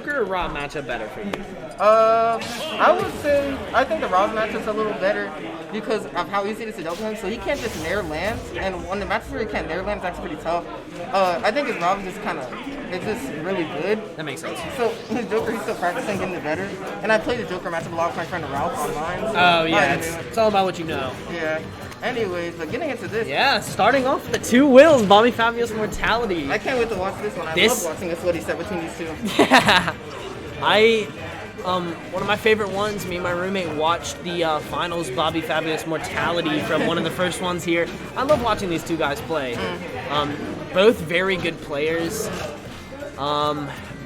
Joker or Rob matchup better for you? I would say I think the Rob matchup's a little better because of how easy it is to double him. So he can't just nair lands, and on the matches where he can't nair lands, that's pretty tough. I think his Rob is it's just really good. That makes sense. So his Joker, he's still practicing getting it better. And I played the Joker matchup a lot with my friend Ralph online. So oh yeah, it's all about what you know. Yeah. Anyways, but getting into this. Yeah, starting off with the 2 Wills, BobbyFabulous Mortality. I can't wait to watch this one. I love watching this what he said between these two. Yeah. One of my favorite ones, me and my roommate watched the finals BobbyFabulous Mortality from one of the first ones here. I love watching these two guys play. Both very good players.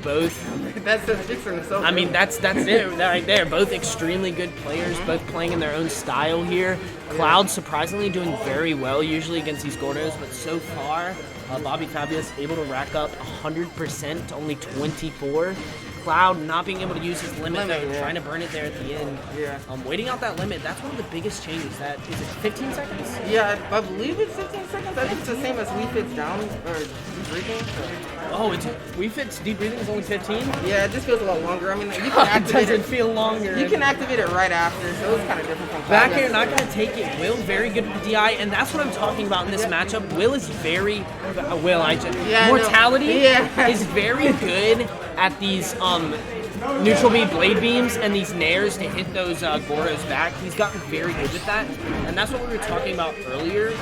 Both. That says six for himself. I mean, that's it right there. Both extremely good players, both playing in their own style here. Cloud surprisingly doing very well usually against these Gordos, but so far, BobbyFabulous able to rack up 100% to only 24. Cloud not being able to use his limit though, trying to burn it there at the end. Yeah. Waiting out that limit, that's one of the biggest changes. That is it 15 seconds? Yeah, I believe it's 15 seconds. I think it's the same as Wii Fit's down or breathing. Oh, it's Wii Fit's deep breathing is only 15? Yeah, it just feels a lot longer. I mean, you can activate it. Doesn't feel longer. You can activate it right after, so it's kind of different from Back here, not going to take it. Will, very good with the DI, and that's what I'm talking about in this matchup. Will is very... Mortality is very good at these neutral B blade beams and these nairs to hit those Goros back. He's gotten very good with that, and that's what we were talking about earlier.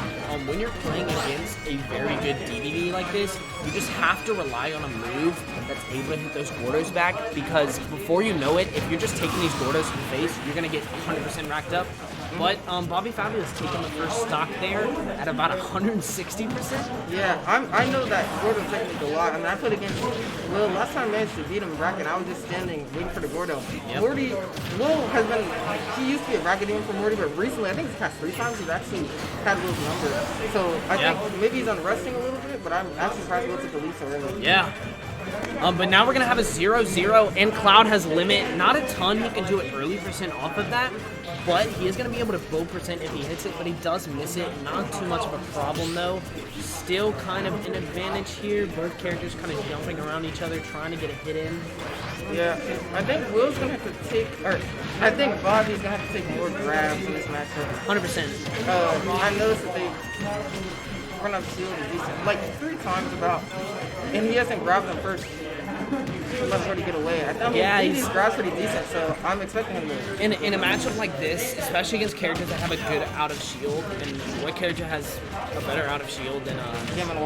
When you're playing against a very good DDD like this, you just have to rely on a move that's able to hit those Gordos back, because before you know it, if you're just taking these Gordos in the face, you're going to get 100% racked up. But BobbyFabulous taking the first stock there at about 160%. Yeah, I know that Gordo technique a lot. I mean, I played against Will. Last time I managed to beat him in bracket, I was just standing waiting for the Gordo. Yep. Will has been, he used to be a bracket demon for Morty, but recently, I think it's past 3 times, he's actually had Will's number. So I think maybe he's unresting a little bit, but I'm actually surprised Will took the lead so early. Yeah. But now we're going to have a 0-0, and Cloud has limit. Not a ton he can do it early percent off of that, but he is going to be able to full percent if he hits it, but he does miss it. Not too much of a problem, though. Still kind of an advantage here. Both characters kind of jumping around each other, trying to get a hit in. Yeah, I think Will's going to have to take, or I think Bobby's going to have to take more grabs in this matchup. 100%. I noticed that they run up shield decent, like 3 times about, and he hasn't grabbed them first. Let Morty get away. I mean, he's grabs pretty decent, so I'm expecting him to. In a matchup like this, especially against characters that have a good out of shield, and what character has a better out of shield than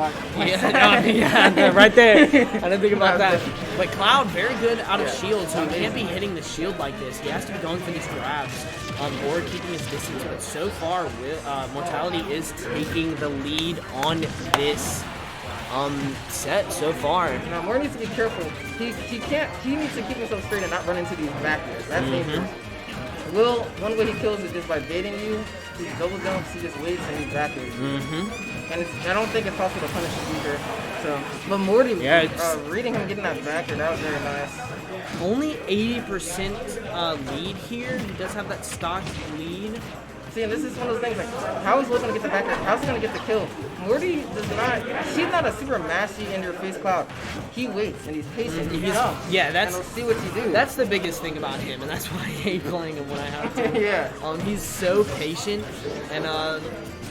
right there. I didn't think about that. But Cloud, very good out of shield, so he can't be hitting the shield like this. He has to be going for these grabs or keeping his distance. But so far, Mortality is taking the lead on this set so far. Now, Moore needs to be careful. He needs to keep himself straight and not run into these backers. That's dangerous. Will, one way he kills is just by baiting you. He double jumps, he just waits and he's backers. And I don't think it's possible to punish him either. So, but Morty, reading him getting that backer, that was very nice. Only 80% lead here. He does have that stock lead. See, and this is one of those things, like, how is Will going to get the backer? How's he going to get the kill? Morty does not, he's not a super mashy in-your-face Cloud. He waits, and he's patient. He's up. Yeah, that's... And he'll see what you do. That's the biggest thing about him, and that's why I hate playing him when I have to. Yeah. He's so patient, and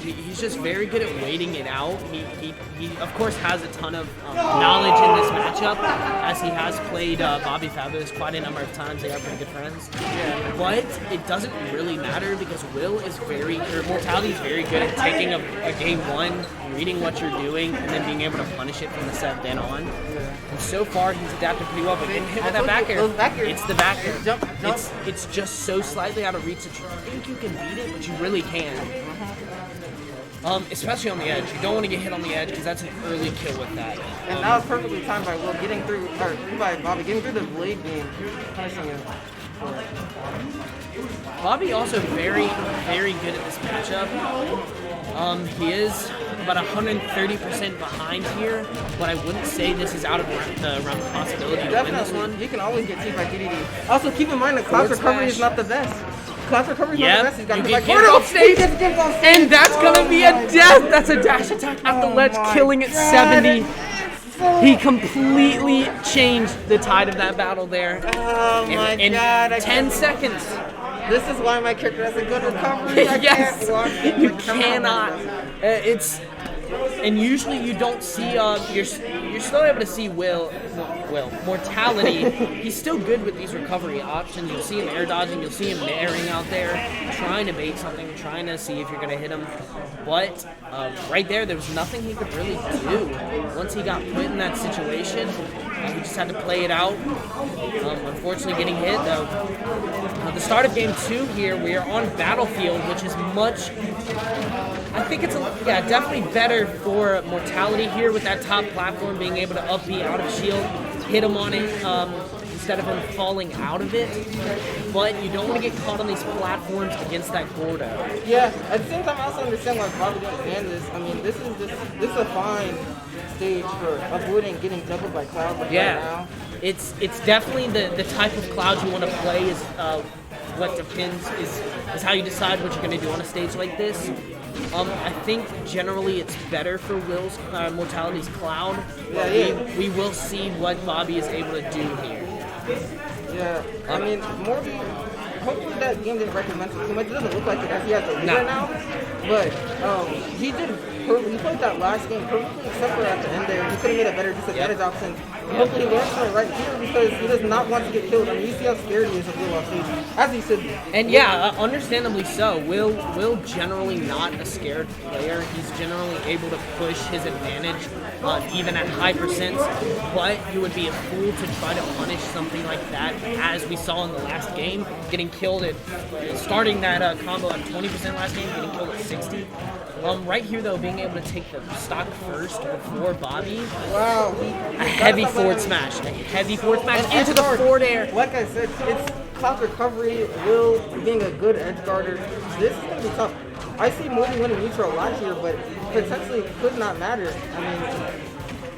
he's just very good at waiting it out. He of course has a ton of knowledge in this matchup, as he has played BobbyFabulous quite a number of times. They are pretty good friends. Yeah. But it doesn't really matter because Will is Mortality is very good at taking a game 1, reading what you're doing, and then being able to punish it from the set then on. Yeah. And so far he's adapted pretty well. But getting hit with that backer, it's the backer. Jump. It's just so slightly out of reach that you think you can beat it, but you really can. Especially on the edge. You don't want to get hit on the edge because that's an early kill with that. And that was perfectly timed by Will getting through, or by Bobby getting through the blade beam, punishing him. Bobby also very, very good at this matchup. He is about 130% behind here, but I wouldn't say this is out of the realm of possibility to win this one. You can always get teed by Dedede. Also, keep in mind that Cloud's recovery is not the best. Cloud's recovery is not the best. He's got to be like, off stage, and that's going to be a death. That's a dash attack at the ledge, killing it 70. He completely changed the tide of that battle there. Oh my god. 10 seconds. This is why my character has a good recovery. Yes, you cannot. And usually you don't see. You're still able to see Mortality. He's still good with these recovery options. You'll see him air dodging. You'll see him naring out there, trying to bait something, trying to see if you're gonna hit him. But right there was nothing he could really do. Once he got put in that situation, he just had to play it out. Unfortunately, getting hit though. The start of game 2 here, we are on Battlefield, which is much. I think it's definitely better for Mortality here with that top platform, being able to up B out of shield, hit him on it instead of him falling out of it. But you don't want to get caught on these platforms against that Gordo. Yeah, at the same time, I also understand why Bobby didn't ban this. I mean, this is a fine stage for avoiding getting doubled by Cloud. Right now. It's definitely the type of Cloud you want to play is what depends is how you decide what you're going to do on a stage like this. I think generally it's better for Mortality's Cloud. We will see what Bobby is able to do here. Yeah, I mean, hopefully that game didn't recommend it too much. It doesn't look like it as he has the lead right now. But he played that last game perfectly, except for at the end there. He could have made a better disadvantage option. Hopefully he learns from it right here because he does not want to get killed. I mean, you see how scared he is of Will off stage, as he should be. And understandably so. Will generally not a scared player. He's generally able to push his advantage even at high percents. But you would be a fool to try to punish something like that, as we saw in the last game, getting killed at starting that combo at 20% last game, getting killed at 60. Right here though, being able to take the stock first before Bobby. Wow. A heavy forward smash into the forward air. Like I said, it's Cloud recovery, Will being a good edge guarder. This is going to be tough. I see Moody winning neutral a lot here, but potentially could not matter. I mean,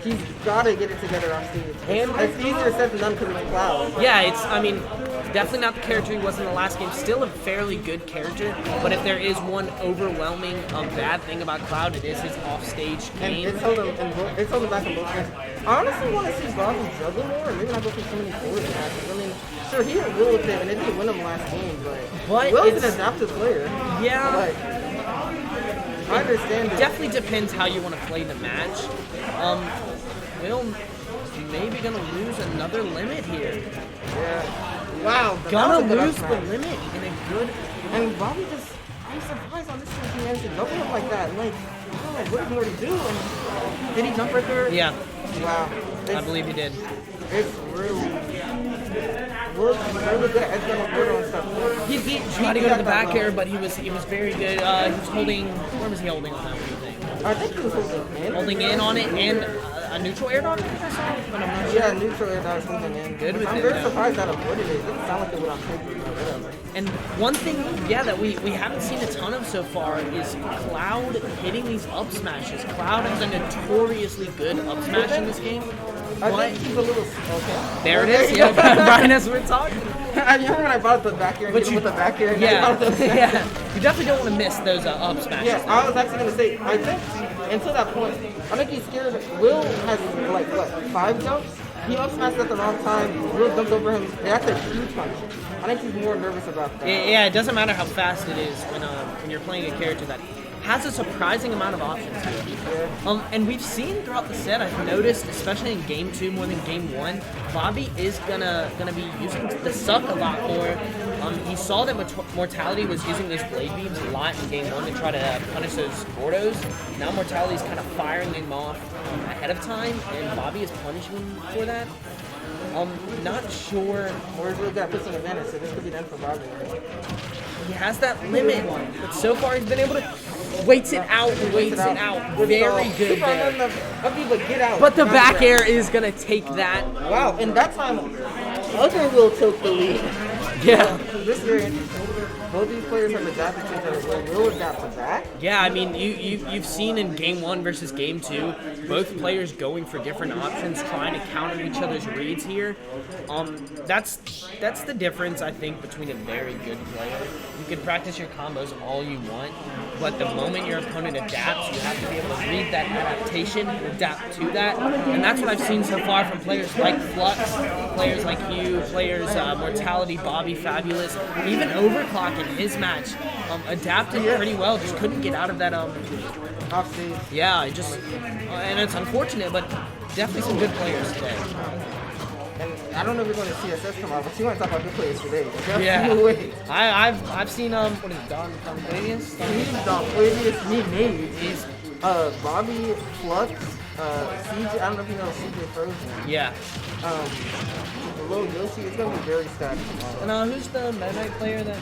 he's got to get it together on stage. And it's easier said than done because it's Cloud. Yeah, definitely not the character he was in the last game. Still a fairly good character, but if there is one overwhelming bad thing about Cloud, it is his offstage game. And it's held him back in both games. I honestly want to see Bobby juggle more and maybe not go through so many forward matches. I mean, sure, he hit Will with it and it didn't win him last game, but Will's an adaptive player. Yeah. But I understand it. Definitely depends how you want to play the match. Will maybe gonna lose another limit here. Yeah. Wow. Gonna lose the limit in a good. And Bobby I'm surprised on this team he managed to double him like that. Like, what did he already do? And did he jump right there? Yeah. Wow. I believe he did. It's really good at edge guard and stuff. He tried to go to the back air, but he was very good. He was holding. Where was he holding on that? What do you think? I think he was holding in on it and a neutral air dodge. But I'm not sure. Yeah, neutral air dodge holding in. Good with I'm very surprised that avoided it. It doesn't sound like it would on paper, but whatever. And one thing, that we haven't seen a ton of so far is Cloud hitting these up smashes. Cloud has a notoriously good up smash in this game. I think he's a little... Okay. There it is. Yeah, Brian, as we're talking. I remember when I bought the back air and hit him with the back air. Yeah. You definitely don't want to miss those up smashes. Yeah, I was actually going to say, I think until that point, I think he's scared. Will has, 5 jumps? He up smashed at the wrong time. Will jumped over him. That's a huge punch. I think he's more nervous about that. Yeah, it doesn't matter how fast it is when you're playing a character that has a surprising amount of options. And we've seen throughout the set, I've noticed, especially in game 2 more than game 1, Bobby is gonna be using the suck a lot more. He saw that Mortality was using those blade beams a lot in game 1 to try to punish those Gordos. Now Mortality's kind of firing them off ahead of time, and Bobby is punishing him for that. Not sure. Or he's really got to put some advantage, so this could be done for Bobby. He has that limit, but so far he's been able to waits it out. Very good there. But the back air is going to take that. Wow, and that time, other Will took the lead. Yeah. This is very interesting. Both these players have adapted to each other. Will adapt to that? Yeah, I mean, you've seen in game 1 versus game 2, both players going for different options, trying to counter each other's reads here. That's the difference, I think, between a very good player. You can practice your combos all you want, but the moment your opponent adapts, you have to be able to read that adaptation and adapt to that. And that's what I've seen so far from players like Flux, players like you, players Mortality, BobbyFabulous, even Overclock in his match adapted pretty well. Just couldn't get out of that offstage. Yeah, and it's unfortunate, but definitely some good players today. And I don't know if we're going to see SS come out, but you want to talk about good players today. Yeah. I've seen what is it, Don Flavius? He's Don Flavius. He made. He's Bobby, Flux, CJ. I don't know if you know CJ Frozen. Yeah. The little Yoshi. It's going to be very stacked tomorrow. And who's the Meta Knight player that?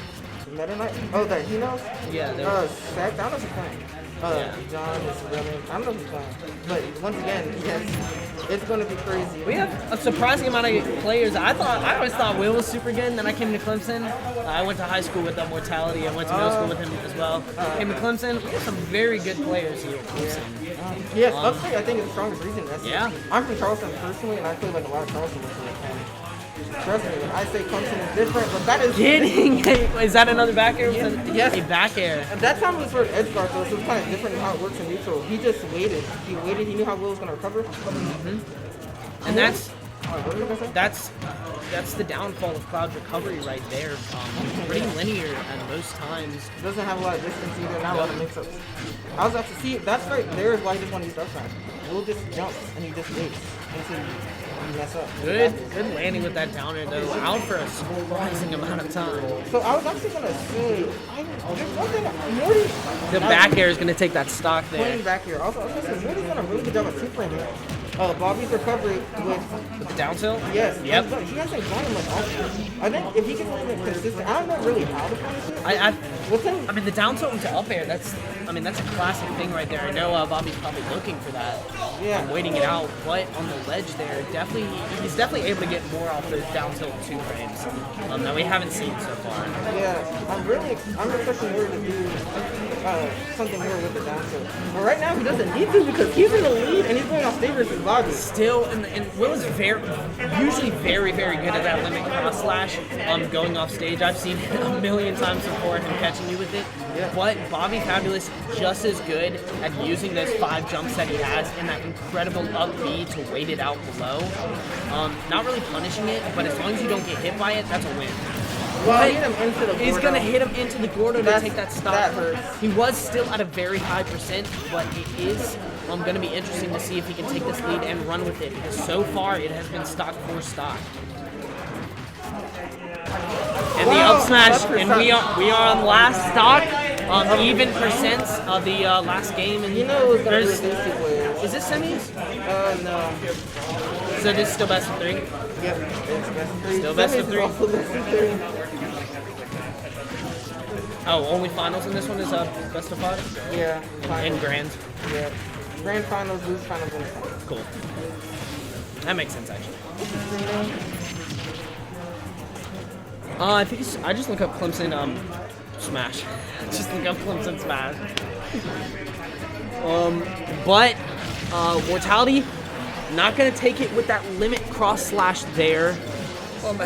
Meta Knight? Oh, that he knows? Yeah. Sack. I don't know if he's playing. John is running. I don't know if he's playing. But once again, yes, it's going to be crazy. We have a surprising amount of players. I always thought Will was super good, and then I came to Clemson. I went to high school with Mortality. I went to middle school with him as well. Came to Clemson. We have some very good players here at Clemson. Yes, upstate I think is the strongest region. Yeah. I'm from Charleston personally, and I play like a lot of Charleston with it. Trust me, I say Clemson is different, but that is kidding. Is that another back air? Yes. A back air. And that time was for an edge guard, though, so it's kind of different in how it works in neutral. He just waited. He waited. He knew how Will was going to recover. And that's the downfall of Cloud's recovery right there. Pretty linear at most times. Doesn't have a lot of distance either, not a lot of mix-ups. I was about to see, that's right there is why he just want to use up smash. Will just jumps and he just waits until you mess up. Good landing with that downer though, out for a surprising amount of time. So I was actually going to say, there's one thing, Morty... The back air is going to take that stock there. Playing back here. Also, I was going to say, Morty's done a really good job of two-frame here. Bobby's recovery with the down tilt? Yes. Yep. He hasn't gone him like often. I think if he can make it consistent, I don't know really how to punish it. I mean, the down tilt into up air, that's a classic thing right there. I know Bobby's probably looking for that. Yeah. Waiting it out, but on the ledge there, he's definitely able to get more off those down tilt two frames that we haven't seen so far. Yeah. I'm expecting Will to do something more with the down tilt. But right now he doesn't need to because he's in the lead and he's going off stage versus Bobby. Still, and Will is usually very, very good at that limit cross slash going off stage. I've seen it a million times before him catching you with it. Yeah. But BobbyFabulous just as good at using those 5 jumps that he has and that incredible up B to wait it out below. Not really punishing it, but as long as you don't get hit by it, that's a win. Well, he's going to hit him into the Gordo to take that stop. That hurts. He was still at a very high percent, but it is going to be interesting to see if he can take this lead and run with it, because so far it has been stock for stock. And the up smash, and we are on last stock, even percents of the last game. And you know it's going to be these two players. Is this semis? No. So this is still best of 3? Yep, it's best of 3. Still best of 3. Also best of 3. Oh, only finals in this one is best of 5? Yeah. And grand? Yeah. Grand finals, lose finals, win finals. Cool. That makes sense, actually. I just look up Clemson Smash. Just look up Clemson Smash. But Mortality, not going to take it with that limit cross slash there.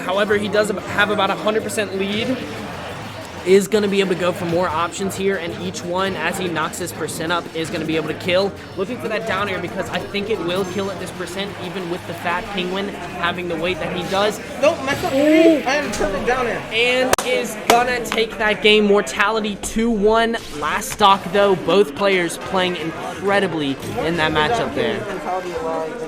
However, he does have about 100% lead. Is going to be able to go for more options here, and each one, as he knocks his percent up, is going to be able to kill. Looking for that down air because I think it will kill at this percent, even with the fat penguin having the weight that he does. Don't mess up me and turn it down air. And is going to take that game. Mortality 2-1. Last stock, though, both players playing incredibly in that matchup there.